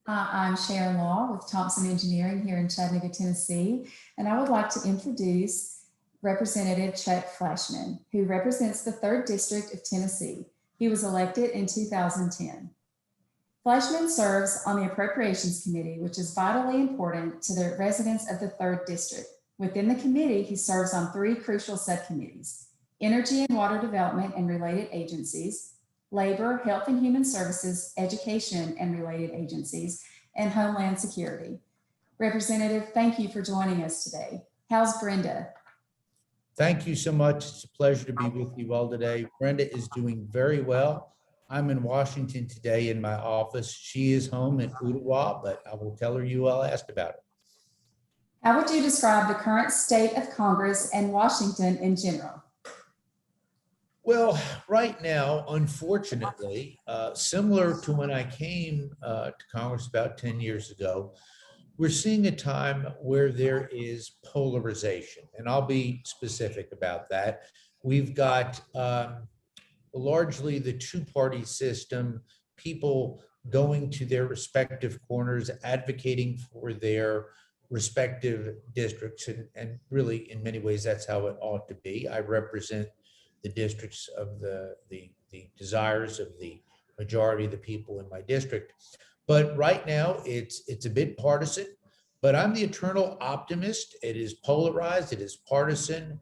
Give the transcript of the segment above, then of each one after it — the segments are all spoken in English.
I'm Sharon Law with Thompson Engineering here in Chattanooga, Tennessee, and I would like to introduce Representative Chuck Fleischmann, who represents the 3rd District of Tennessee. He was elected in 2010. Fleischmann serves on the Appropriations Committee, which is vitally important to the residents of the 3rd District. Within the committee, he serves on 3 crucial subcommittees: Energy and Water Development and related agencies, Labor, Health and Human Services, Education and related agencies, and Homeland Security. Representative, thank you for joining us today. How's Brenda? Thank you so much. It's a pleasure to be with you all today. Brenda is doing very well. I'm in Washington today in my office. She is home in Ottawa, but I will tell her you all asked about it. How would you describe the current state of Congress and Washington in general? Well, right now, unfortunately, similar to when I came to Congress about 10 years ago, we're seeing a time where there is polarization, and I'll be specific about that. We've got largely the two-party system, people going to their respective corners, advocating for their respective districts, and really, in many ways, that's how it ought to be. I represent the districts of the desires of the majority of the people in my district. But right now it's a bit partisan, but I'm the eternal optimist. It is polarized, it is partisan,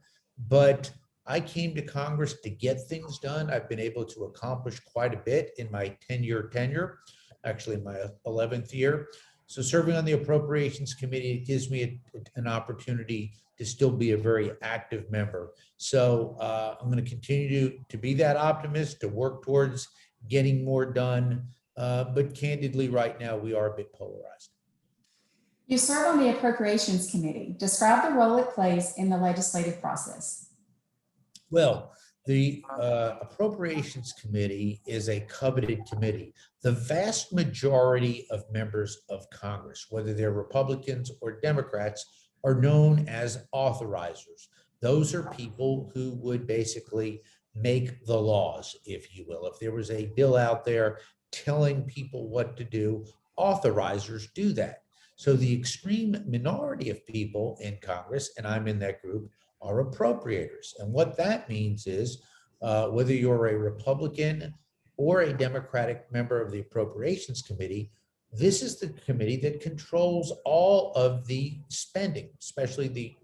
but I came to Congress to get things done. I've been able to accomplish quite a bit in my 10-year tenure, actually in my 11th year. So serving on the Appropriations Committee, it gives me an opportunity to still be a very active member. So I'm going to continue to be that optimist, to work towards getting more done. But candidly, right now, we are a bit polarized. You serve on the Appropriations Committee. Describe the role it plays in the legislative process. Well, the Appropriations Committee is a coveted committee. The vast majority of members of Congress, whether they're Republicans or Democrats, are known as authorizers. Those are people who would basically make the laws, if you will. If there was a bill out there telling people what to do, authorizers do that. So the extreme minority of people in Congress, and I'm in that group, are appropriators. And what that means is whether you're a Republican or a Democratic member of the Appropriations Committee, this is the committee that controls all of the spending, especially the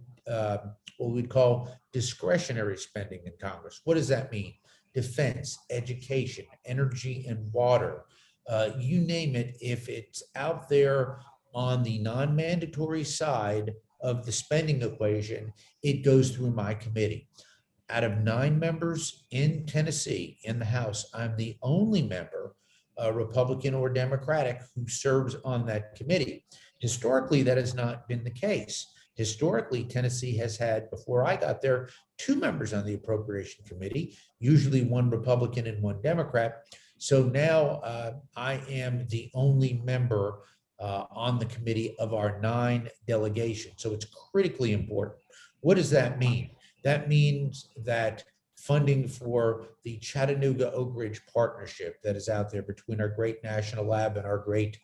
what we'd call discretionary spending in Congress. What does that mean? Defense, education, energy and water, you name it. If it's out there on the non-mandatory side of the spending equation, it goes through my committee. Out of 9 members in Tennessee in the House, I'm the only member, Republican or Democratic, who serves on that committee. Historically, that has not been the case. Historically, Tennessee has had, before I got there, 2 members on the Appropriation Committee, usually 1 Republican and 1 Democrat. So now I am the only member on the committee of our 9 delegations. So it's critically important. What does that mean? That means that funding for the Chattanooga Oak Ridge partnership that is out there between our great national lab and our great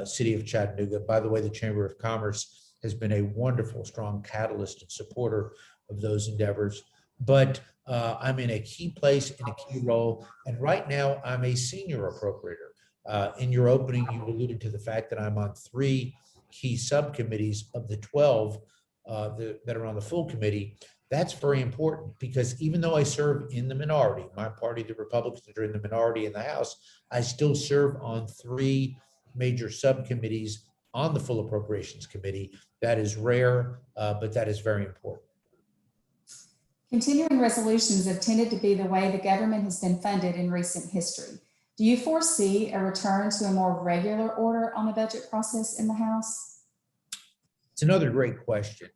city of Chattanooga. By the way, the Chamber of Commerce has been a wonderful, strong catalyst and supporter of those endeavors. But I'm in a key place, in a key role, and right now I'm a senior appropriator. In your opening, you alluded to the fact that I'm on 3 key subcommittees of the 12 that are on the full committee. That's very important because even though I serve in the minority, my party, the Republicans, are in the minority in the House, I still serve on 3 major subcommittees on the full Appropriations Committee. That is rare, but that is very important. Continuing resolutions have tended to be the way the government has been funded in recent history. Do you foresee a return to a more regular order on the budget process in the House? It's another great question.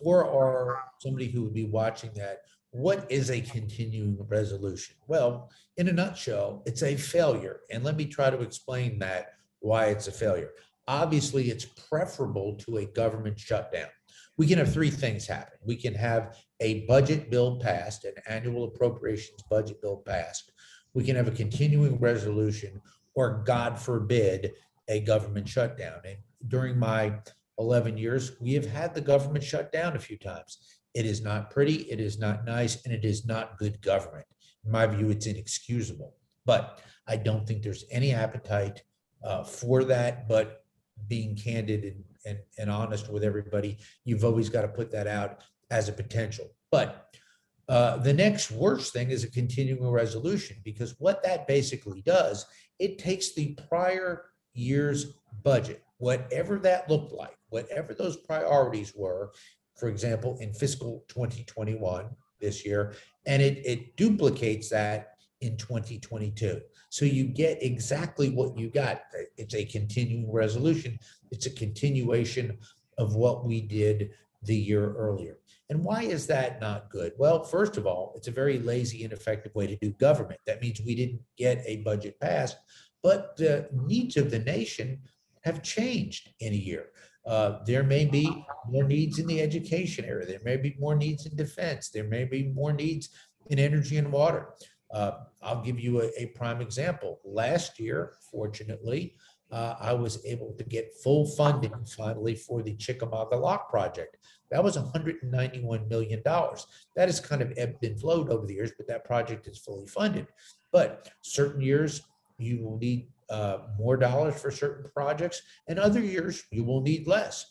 For somebody who would be watching that, what is a continuing resolution? Well, in a nutshell, it's a failure. And let me try to explain that, why it's a failure. Obviously, it's preferable to a government shutdown. We can have 3 things happen. We can have a budget bill passed, an annual appropriations budget bill passed. We can have a continuing resolution, or God forbid, a government shutdown. And during my 11 years, we have had the government shut down a few times. It is not pretty, it is not nice, and it is not good government. In my view, it's inexcusable. But I don't think there's any appetite for that. But being candid and honest with everybody, you've always got to put that out as a potential. But the next worst thing is a continuing resolution, because what that basically does, it takes the prior year's budget, whatever that looked like, whatever those priorities were, for example, in fiscal 2021, this year, and it duplicates that in 2022. So you get exactly what you got. It's a continuing resolution. It's a continuation of what we did the year earlier. And why is that not good? Well, first of all, it's a very lazy, ineffective way to do government. That means we didn't get a budget passed, but the needs of the nation have changed in a year. There may be more needs in the education area. There may be more needs in defense. There may be more needs in energy and water. I'll give you a prime example. Last year, fortunately, I was able to get full funding finally for the Chickamauga Lock project. That was $191 million. That has kind of ebbed and flowed over the years, but that project is fully funded. But certain years, you will need more dollars for certain projects, and other years, you will need less.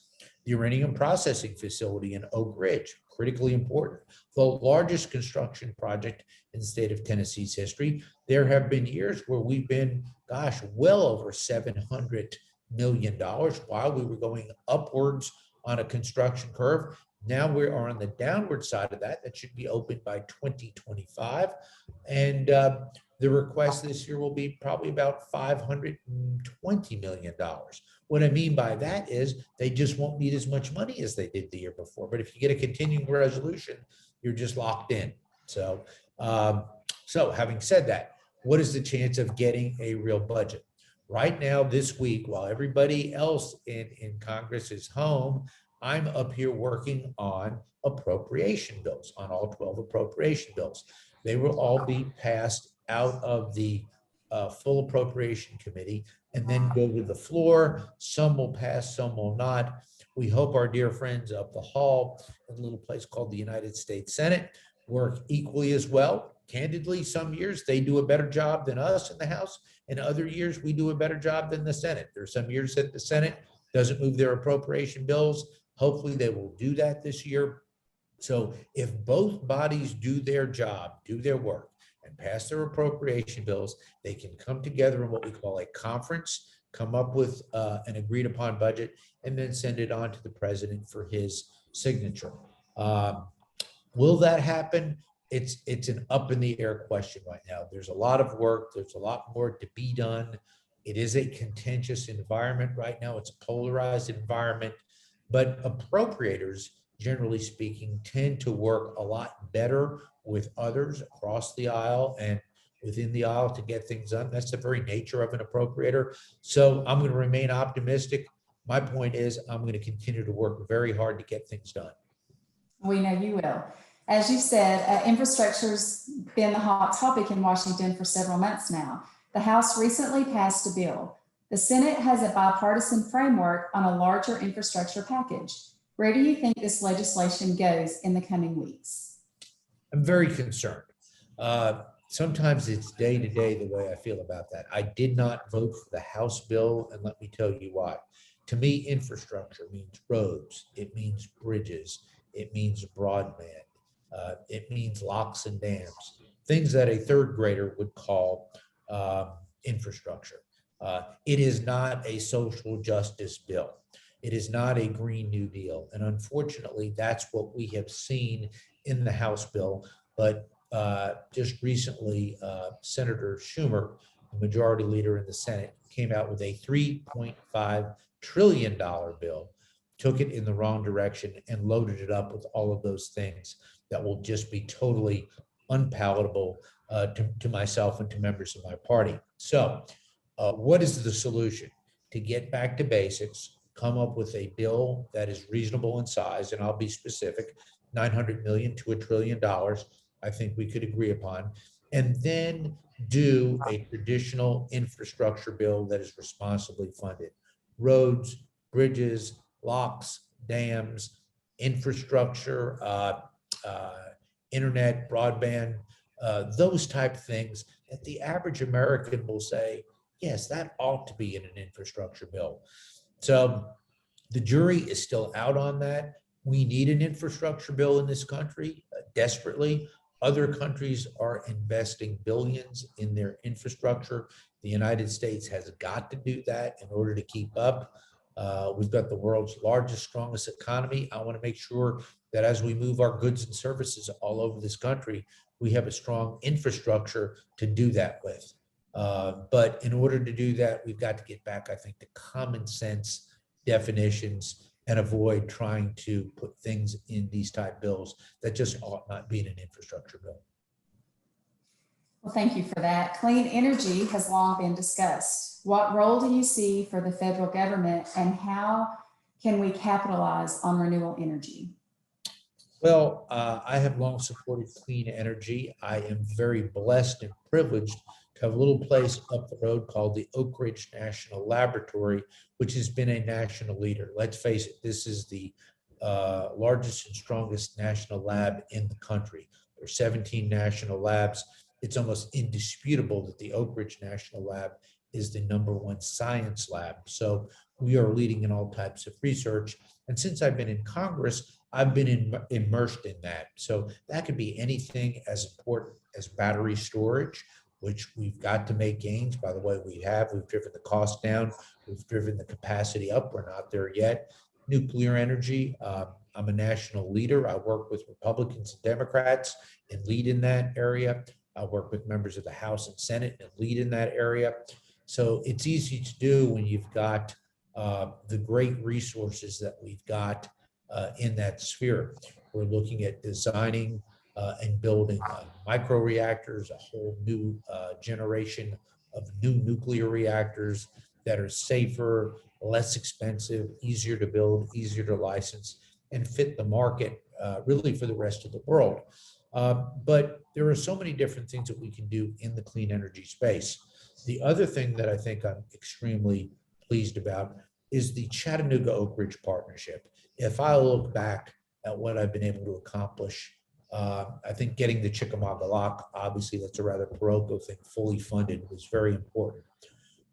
The uranium processing facility in Oak Ridge, critically important, the largest construction project in the state of Tennessee's history. There have been years where we've been, gosh, well over $700 million while we were going upwards on a construction curve. Now we are on the downward side of that. That should be open by 2025. And the request this year will be probably about $520 million. What I mean by that is they just won't need as much money as they did the year before. But if you get a continuing resolution, you're just locked in. So, having said that, what is the chance of getting a real budget? Right now, this week, while everybody else in Congress is home, I'm up here working on appropriation bills, on all 12 appropriation bills. They will all be passed out of the full appropriation committee and then go to the floor. Some will pass, some will not. We hope our dear friends up the hall in a little place called the United States Senate work equally as well. Candidly, some years they do a better job than us in the House, and other years we do a better job than the Senate. There are some years that the Senate doesn't move their appropriation bills. Hopefully they will do that this year. So if both bodies do their job, do their work, and pass their appropriation bills, they can come together in what we call a conference, come up with an agreed upon budget, and then send it on to the president for his signature. Will that happen? It's an up in the air question right now. There's a lot of work. There's a lot more to be done. It is a contentious environment right now. It's a polarized environment, but appropriators, generally speaking, tend to work a lot better with others across the aisle and within the aisle to get things done. That's the very nature of an appropriator. So I'm going to remain optimistic. My point is I'm going to continue to work very hard to get things done. We know you will. As you said, infrastructure's been the hot topic in Washington for several months now. The House recently passed a bill. The Senate has a bipartisan framework on a larger infrastructure package. Where do you think this legislation goes in the coming weeks? I'm very concerned. Sometimes it's day to day the way I feel about that. I did not vote for the House bill, and let me tell you why. To me, infrastructure means roads, it means bridges, it means broadband, it means locks and dams, things that a third grader would call infrastructure. It is not a social justice bill. It is not a Green New Deal. And unfortunately, that's what we have seen in the House bill. But just recently, Senator Schumer, the majority leader in the Senate, came out with a $3.5 trillion bill, took it in the wrong direction and loaded it up with all of those things that will just be totally unpalatable to myself and to members of my party. So what is the solution? To get back to basics, come up with a bill that is reasonable in size, and I'll be specific, $900 million to $1 trillion, I think we could agree upon, and then do a traditional infrastructure bill that is responsibly funded. Roads, bridges, locks, dams, infrastructure, internet, broadband, those type of things that the average American will say, yes, that ought to be in an infrastructure bill. So the jury is still out on that. We need an infrastructure bill in this country desperately. Other countries are investing billions in their infrastructure. The United States has got to do that in order to keep up. We've got the world's largest, strongest economy. I want to make sure that as we move our goods and services all over this country, we have a strong infrastructure to do that with. But in order to do that, we've got to get back, I think, to common sense definitions and avoid trying to put things in these type bills that just ought not be in an infrastructure bill. Well, thank you for that. Clean energy has long been discussed. What role do you see for the federal government, and how can we capitalize on renewable energy? Well, I have long supported clean energy. I am very blessed and privileged to have a little place up the road called the Oak Ridge National Laboratory, which has been a national leader. Let's face it, this is the largest and strongest national lab in the country. There are 17 national labs. It's almost indisputable that the Oak Ridge National Lab is the #1 science lab. So we are leading in all types of research. And since I've been in Congress, I've been immersed in that. So that could be anything as important as battery storage, which we've got to make gains. By the way, we've driven the cost down. We've driven the capacity up. We're not there yet. Nuclear energy. I'm a national leader. I work with Republicans and Democrats and lead in that area. I work with members of the House and Senate and lead in that area. So it's easy to do when you've got the great resources that we've got in that sphere. We're looking at designing and building microreactors, a whole new generation of new nuclear reactors that are safer, less expensive, easier to build, easier to license, and fit the market really for the rest of the world. But there are so many different things that we can do in the clean energy space. The other thing that I think I'm extremely pleased about is the Chattanooga Oak Ridge partnership. If I look back at what I've been able to accomplish, I think getting the Chickamauga Lock, obviously that's a rather parochial thing, fully funded, was very important.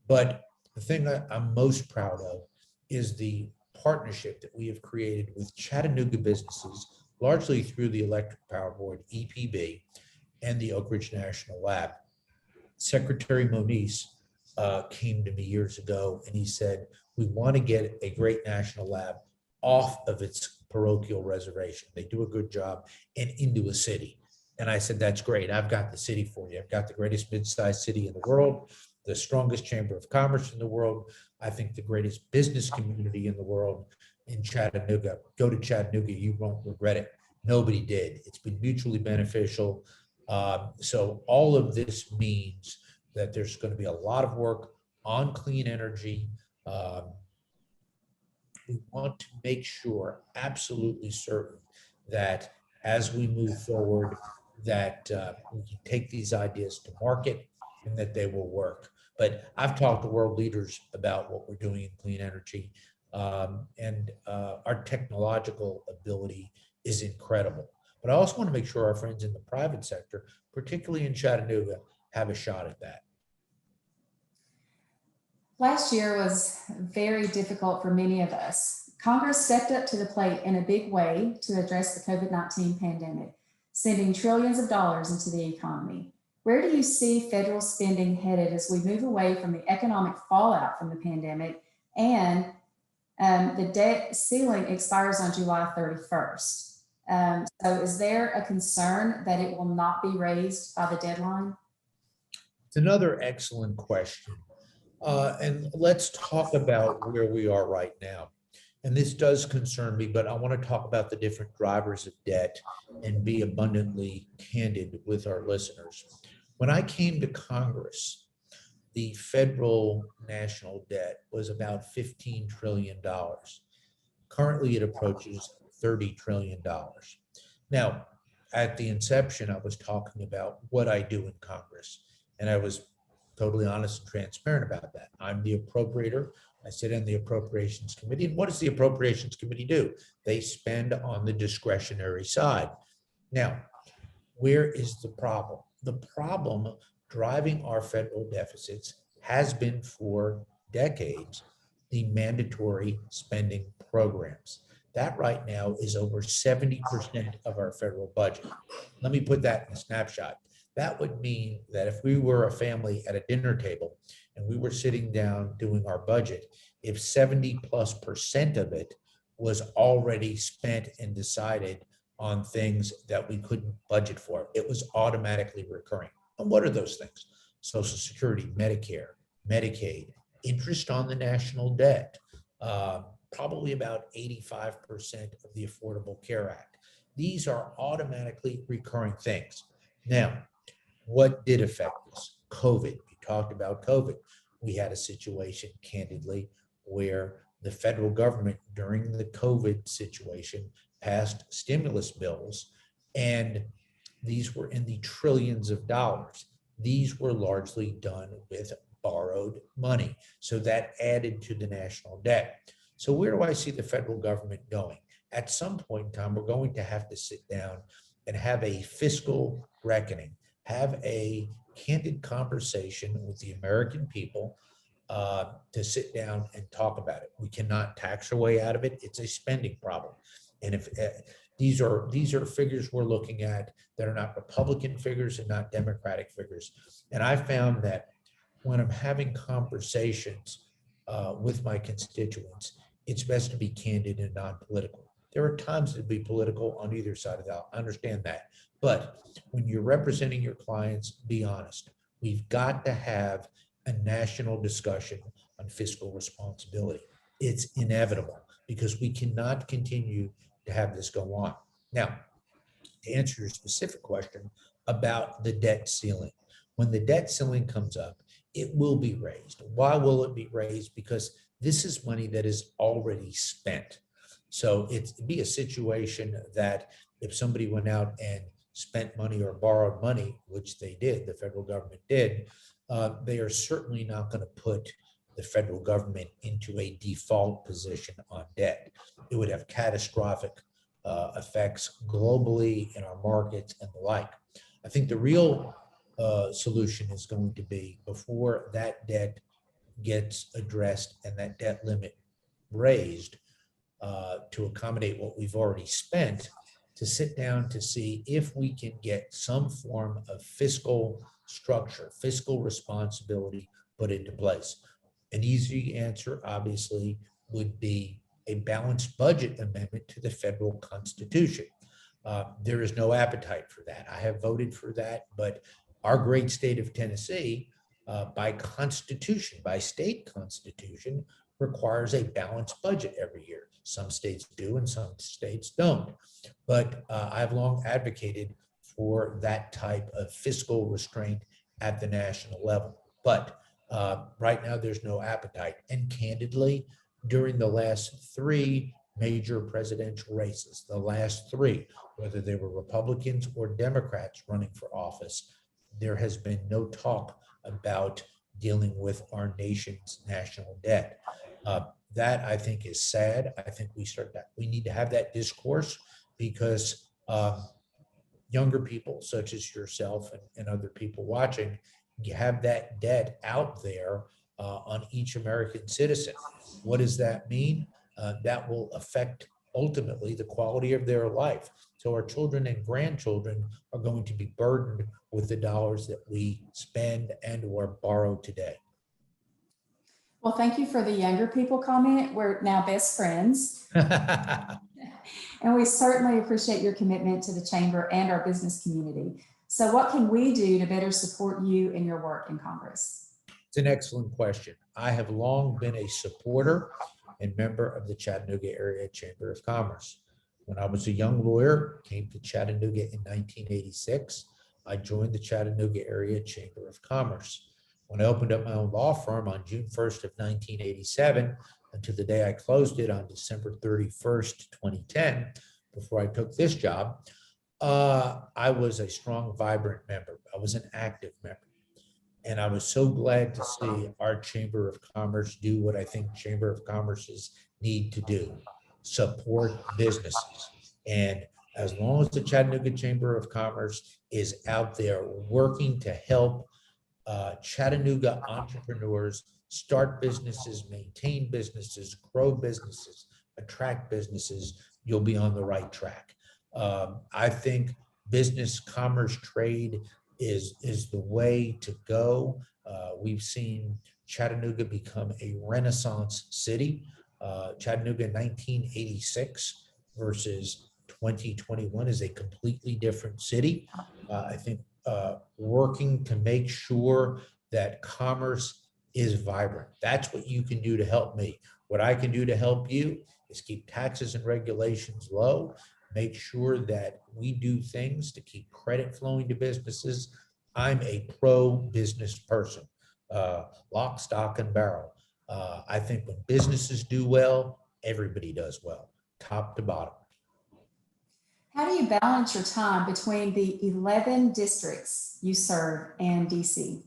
But the thing that I'm most proud of is the partnership that we have created with Chattanooga businesses, largely through the Electric Power Board, EPB, and the Oak Ridge National Lab. Secretary Moniz came to me years ago and he said, we want to get a great national lab off of its parochial reservation. They do a good job, and into a city. And I said, that's great. I've got the city for you. I've got the greatest mid-sized city in the world, the strongest chamber of commerce in the world. I think the greatest business community in the world in Chattanooga. Go to Chattanooga, you won't regret it. Nobody did. It's been mutually beneficial. So all of this means that there's going to be a lot of work on clean energy. We want to make sure, absolutely certain, that as we move forward, that we can take these ideas to market and that they will work. But I've talked to world leaders about what we're doing in clean energy, and our technological ability is incredible. But I also want to make sure our friends in the private sector, particularly in Chattanooga, have a shot at that. Last year was very difficult for many of us. Congress stepped up to the plate in a big way to address the COVID-19 pandemic, sending trillions of dollars into the economy. Where do you see federal spending headed as we move away from the economic fallout from the pandemic, and the debt ceiling expires on July 31st? So is there a concern that it will not be raised by the deadline? It's another excellent question. And let's talk about where we are right now. And this does concern me, but I want to talk about the different drivers of debt and be abundantly candid with our listeners. When I came to Congress, the federal national debt was about $15 trillion. Currently, it approaches $30 trillion. Now, at the inception, I was talking about what I do in Congress. And I was totally honest and transparent about that. I'm the appropriator. I sit in the Appropriations Committee. And what does the Appropriations Committee do? They spend on the discretionary side. Now, where is the problem? The problem driving our federal deficits has been for decades the mandatory spending programs. That right now is over 70% of our federal budget. Let me put that in a snapshot. That would mean that if we were a family at a dinner table and we were sitting down doing our budget, if 70+% of it was already spent and decided on things that we couldn't budget for, it was automatically recurring. And what are those things? Social Security, Medicare, Medicaid, interest on the national debt, probably about 85% of the Affordable Care Act. These are automatically recurring things. Now, what did affect us? COVID. You talked about COVID. We had a situation, candidly, where the federal government during the COVID situation passed stimulus bills, and these were in the trillions of dollars. These were largely done with borrowed money. So that added to the national debt. So where do I see the federal government going? At some point in time, we're going to have to sit down and have a fiscal reckoning, have a candid conversation with the American people to sit down and talk about it. We cannot tax our way out of it. It's a spending problem. And if these are figures we're looking at that are not Republican figures and not Democratic figures. And I found that when I'm having conversations with my constituents, it's best to be candid and non-political. There are times to be political on either side of that. I understand that. But when you're representing your clients, be honest. We've got to have a national discussion on fiscal responsibility. It's inevitable because we cannot continue to have this go on. Now, to answer your specific question about the debt ceiling, when the debt ceiling comes up, it will be raised. Why will it be raised? Because this is money that is already spent. So it'd be a situation that if somebody went out and spent money or borrowed money, which they did, the federal government did, they are certainly not going to put the federal government into a default position on debt. It would have catastrophic effects globally in our markets and the like. I think the real solution is going to be, before that debt gets addressed and that debt limit raised to accommodate what we've already spent, to sit down to see if we can get some form of fiscal structure, fiscal responsibility put into place. An easy answer, obviously, would be a balanced budget amendment to the federal Constitution. There is no appetite for that. I have voted for that, but our great state of Tennessee, by constitution, by state constitution, requires a balanced budget every year. Some states do and some states don't. But I've long advocated for that type of fiscal restraint at the national level. But right now, there's no appetite. And candidly, during the last three major presidential races, the last three, whether they were Republicans or Democrats running for office, there has been no talk about dealing with our nation's national debt. That, I think, is sad. I think we need to have that discourse because younger people such as yourself and other people watching, you have that debt out there on each American citizen. What does that mean? That will affect ultimately the quality of their life. So our children and grandchildren are going to be burdened with the dollars that we spend and or borrow today. Well, thank you for the younger people comment. We're now best friends. And we certainly appreciate your commitment to the chamber and our business community. So what can we do to better support you in your work in Congress? It's an excellent question. I have long been a supporter and member of the Chattanooga Area Chamber of Commerce. When I was a young lawyer, came to Chattanooga in 1986, I joined the Chattanooga Area Chamber of Commerce. When I opened up my own law firm on June 1st of 1987, until the day I closed it on December 31st, 2010, before I took this job, I was a strong, vibrant member. I was an active member. And I was so glad to see our Chamber of Commerce do what I think Chamber of Commerces need to do, support businesses. And as long as the Chattanooga Chamber of Commerce is out there working to help Chattanooga entrepreneurs start businesses, maintain businesses, grow businesses, attract businesses, you'll be on the right track. I think business, commerce, trade is the way to go. We've seen Chattanooga become a Renaissance city. Chattanooga in 1986 versus 2021 is a completely different city. I think working to make sure that commerce is vibrant. That's what you can do to help me. What I can do to help you is keep taxes and regulations low, make sure that we do things to keep credit flowing to businesses. I'm a pro-business person, lock, stock, and barrel. I think when businesses do well, everybody does well, top to bottom. How do you balance your time between the 11 districts you serve and DC?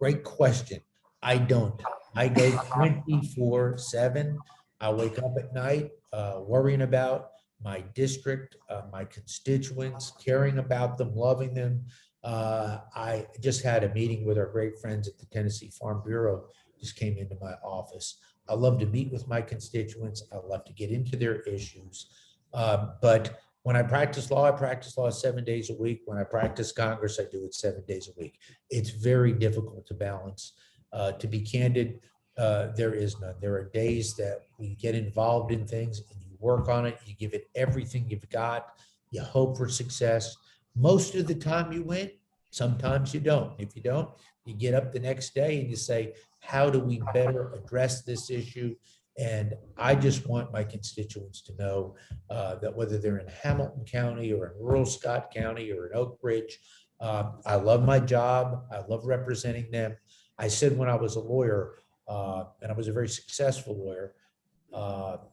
Great question. I don't. I go 24/7. I wake up at night worrying about my district, my constituents, caring about them, loving them. I just had a meeting with our great friends at the Tennessee Farm Bureau, just came into my office. I love to meet with my constituents. I love to get into their issues. But when I practice law 7 days a week. When I practice Congress, I do it 7 days a week. It's very difficult to balance. To be candid, there is none. There are days that we get involved in things and you work on it, you give it everything you've got, you hope for success. Most of the time you win, sometimes you don't. If you don't, you get up the next day and you say, how do we better address this issue? And I just want my constituents to know that whether they're in Hamilton County or in rural Scott County or in Oak Ridge, I love my job. I love representing them. I said when I was a lawyer, and I was a very successful lawyer,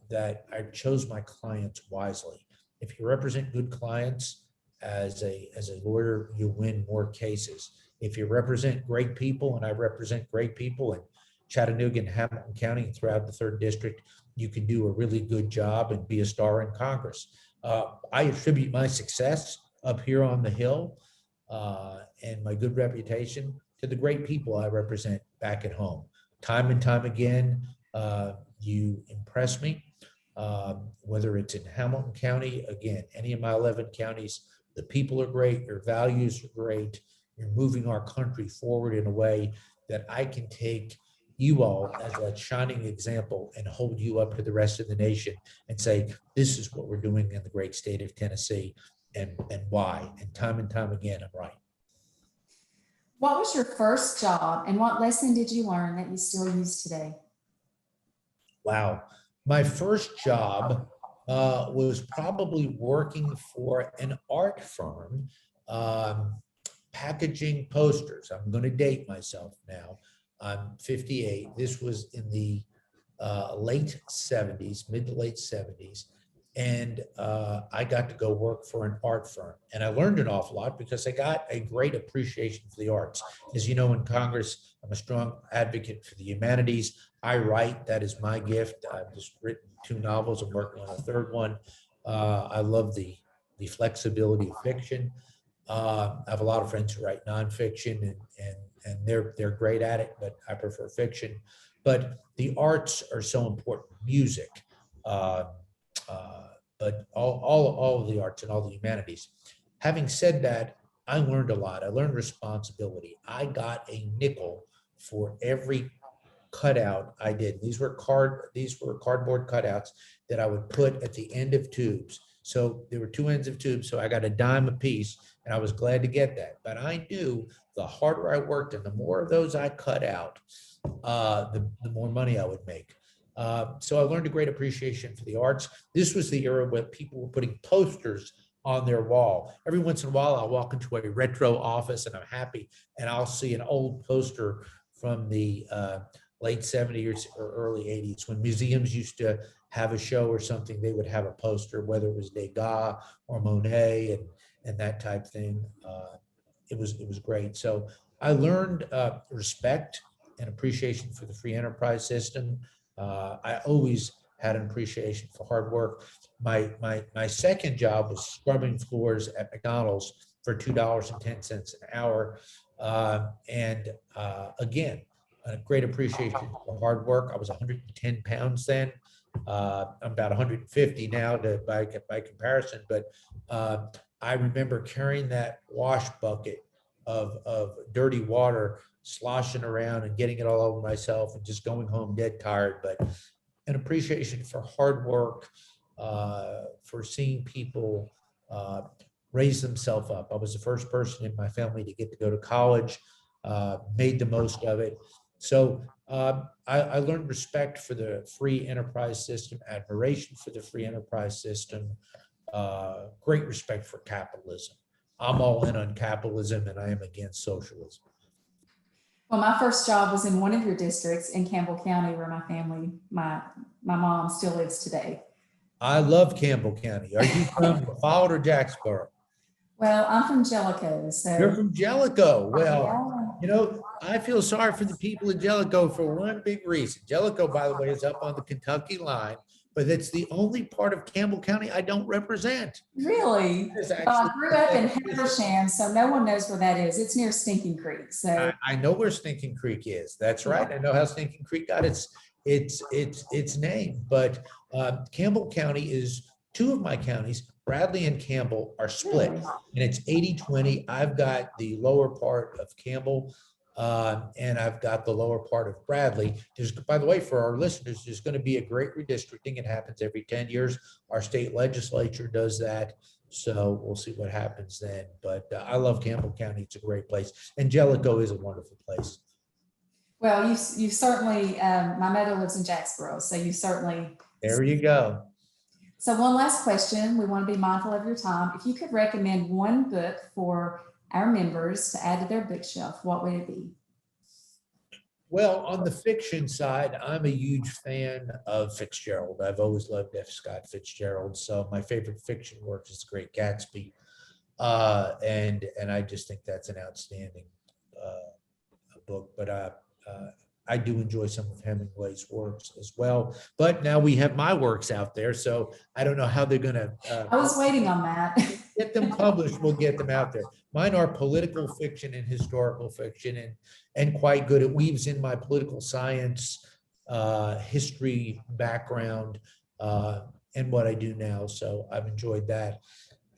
that I chose my clients wisely. If you represent good clients as a lawyer, you win more cases. If you represent great people, and I represent great people in Chattanooga and Hamilton County and throughout the 3rd District, you can do a really good job and be a star in Congress. I attribute my success up here on the Hill and my good reputation to the great people I represent back at home. Time and time again, you impress me, whether it's in Hamilton County, again, any of my 11 counties, the people are great, your values are great, you're moving our country forward in a way that I can take you all as a shining example and hold you up to the rest of the nation and say, this is what we're doing in the great state of Tennessee and why. And time again, I'm right. What was your first job and what lesson did you learn that you still use today? Wow. My first job was probably working for an art firm, packaging posters. I'm going to date myself now. I'm 58. This was in the late 70s, mid to late 70s. And I got to go work for an art firm. And I learned an awful lot because I got a great appreciation for the arts. As you know, in Congress, I'm a strong advocate for the humanities. I write, that is my gift. I've just written 2 novels. I'm working on a 3rd one. I love the flexibility of fiction. I have a lot of friends who write nonfiction and they're great at it, but I prefer fiction. But the arts are so important, music, but all of the arts and all the humanities. Having said that, I learned a lot. I learned responsibility. I got a nickel for every cutout I did. These were cardboard cutouts that I would put at the end of tubes. So there were 2 ends of tubes, so I got a dime a piece, and I was glad to get that. But I knew the harder I worked and the more of those I cut out, the more money I would make. So I learned a great appreciation for the arts. This was the era where people were putting posters on their wall. Every once in a while, I'll walk into a retro office and I'm happy, and I'll see an old poster from the late 70s or early 80s when museums used to have a show or something. They would have a poster, whether it was Degas or Monet and that type thing. It was great. So I learned respect and appreciation for the free enterprise system. I always had an appreciation for hard work. My second job was scrubbing floors at McDonald's for $2.10 an hour. Again, a great appreciation for hard work. I was 110 pounds then. I'm about 150 now by comparison, but I remember carrying that wash bucket of dirty water, sloshing around and getting it all over myself and just going home dead tired. But an appreciation for hard work, for seeing people raise themselves up. I was the first person in my family to get to go to college, made the most of it. So I learned respect for the free enterprise system, admiration for the free enterprise system, great respect for capitalism. I'm all in on capitalism and I am against socialism. Well, my first job was in one of your districts in Campbell County, where my mom still lives today. I love Campbell County. Are you from Fallon or Jacksboro? Well, I'm from Jellicoe, so. You're from Jellicoe. Well, Yeah. you know, I feel sorry for the people in Jellicoe for one big reason. Jellicoe, by the way, is up on the Kentucky line, but it's the only part of Campbell County I don't represent. Really? Well, I grew up in Haversham, so no one knows where that is. It's near Stinking Creek. So I know where Stinking Creek is. That's right. I know how Stinking Creek got its name. But Campbell County is two of my counties. Bradley and Campbell are split, and it's 80-20. I've got the lower part of Campbell, and I've got the lower part of Bradley. There's, by the way, for our listeners, there's going to be a great redistricting. It happens every 10 years. Our state legislature does that. So we'll see what happens then. But I love Campbell County. It's a great place. And Jellicoe is a wonderful place. well, you certainly, my mother lives in Jacksboro, so you certainly. There you go. So one last question. We want to be mindful of your time. If you could recommend one book for our members to add to their bookshelf, what would it be? Well, on the fiction side, I'm a huge fan of Fitzgerald. I've always loved F. Scott Fitzgerald. So my favorite fiction work is The Great Gatsby. And I just think that's an outstanding book. But I do enjoy some of Hemingway's works as well. But now we have my works out there, so I don't know how they're going to. I was waiting on that. Get them published. We'll get them out there. Mine are political fiction and historical fiction, and quite good. It weaves in my political science, history background, and what I do now. So I've enjoyed that.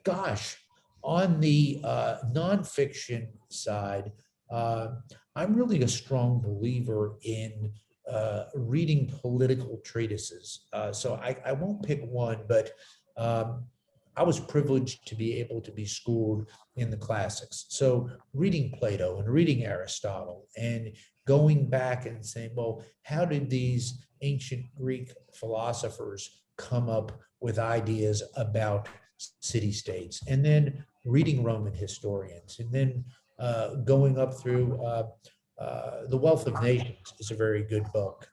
Gosh, on the nonfiction side, I'm really a strong believer in reading political treatises. So I won't pick one, but I was privileged to be able to be schooled in the classics. So reading Plato and reading Aristotle and going back and saying, well, how did these ancient Greek philosophers come up with ideas about city-states? And then reading Roman historians, and then going up through The Wealth of Nations is a very good book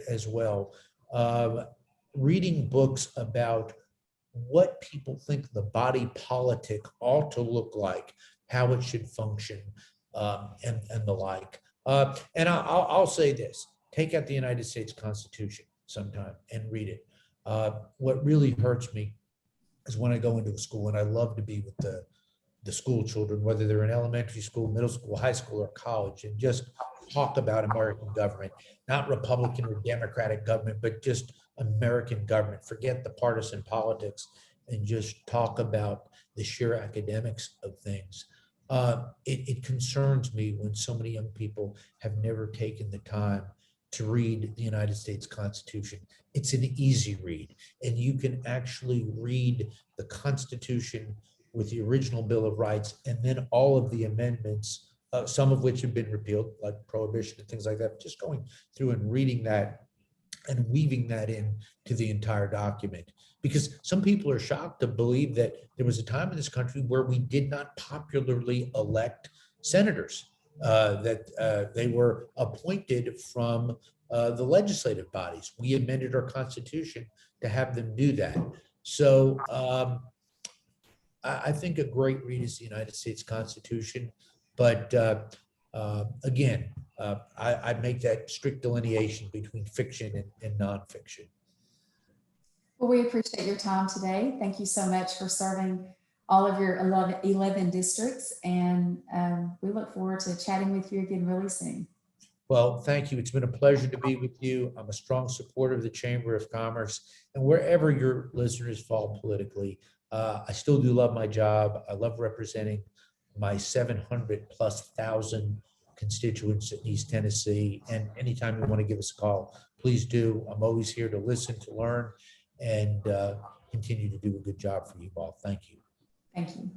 as well. Reading books about what people think the body politic ought to look like, how it should function, and the like. And I'll say this, take out the United States Constitution sometime and read it. What really hurts me is when I go into a school, and I love to be with the school children, whether they're in elementary school, middle school, high school, or college, and just talk about American government, not Republican or Democratic government, but just American government. Forget the partisan politics and just talk about the sheer academics of things. It concerns me when so many young people have never taken the time to read the United States Constitution. It's an easy read, and you can actually read the Constitution with the original Bill of Rights and then all of the amendments, some of which have been repealed, like prohibition and things like that. Just going through and reading that and weaving that in to the entire document. Because some people are shocked to believe that there was a time in this country where we did not popularly elect senators, that they were appointed from the legislative bodies. We amended our Constitution to have them do that. So I think a great read is the United States Constitution, But again, I make that strict delineation between fiction and nonfiction. Well, we appreciate your time today. Thank you so much for serving all of your 11 districts, and we look forward to chatting with you again really soon. Well, thank you. It's been a pleasure to be with you. I'm a strong supporter of the Chamber of Commerce, and wherever your listeners fall politically, I still do love my job. I love representing my 700,000+ constituents in East Tennessee. And anytime you want to give us a call, please do. I'm always here to listen, to learn, and continue to do a good job for you all. Thank you. Thank you.